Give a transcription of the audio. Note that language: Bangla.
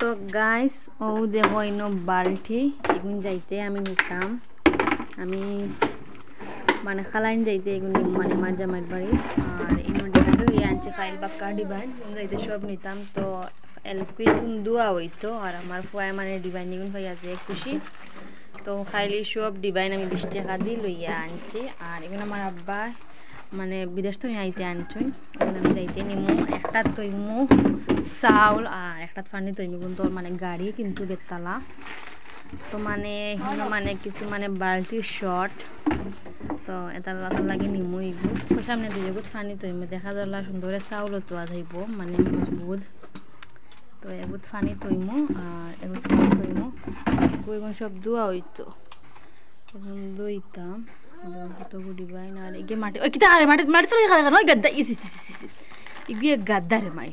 তো গাইস ও দেখো ইনো বালতি এগুন যাইতে আমি নিতাম আমি মানে খালাইন যাইতে এগুন মানে মার জামাইর বাড়ি আর ইনো ডিবাইন লইয়া আনছে ফাইল বাক্কা ডিবাইন যাইতে সব নিতাম তো এলকুই কোন দুয়া হইতো আর আমার ফুয়ায় মানে ডিবাইন নিগুন হইয়া যে খুশি তো খাইলি সব ডিবাইন আমি 20 টাকা দিয়ে লইয়া আনছি আর এগুলো আমার আব্বা মানে বিদেশ তো আইতে আনছুন এখন আমি যাইতে নিমু একটা তৈমু চাউল আর একটা পানি তৈমু কিন্তু মানে গাড়ি কিন্তু বেতালা তো মানে মানে কিছু মানে বালতির শর্ট তো এটা লাগে নিমু এগুলো তো সামনে দুই গুট পানি তৈমু দেখা যাল্লা সুন্দরে চাউলও তো যাইব মানে মজবুত তো এগুট পানি তৈমু আর এগুট চাউল তৈমু এগুলো সব ধোয়া হইতো এখন দইতাম কত গুড়ি বাইন আর এগে মাটি ওই কিটা আরে মাটি মাটি চলে গেল ওই গাদ্দা ইসি ইগিয়ে গাদ্দা রে মাই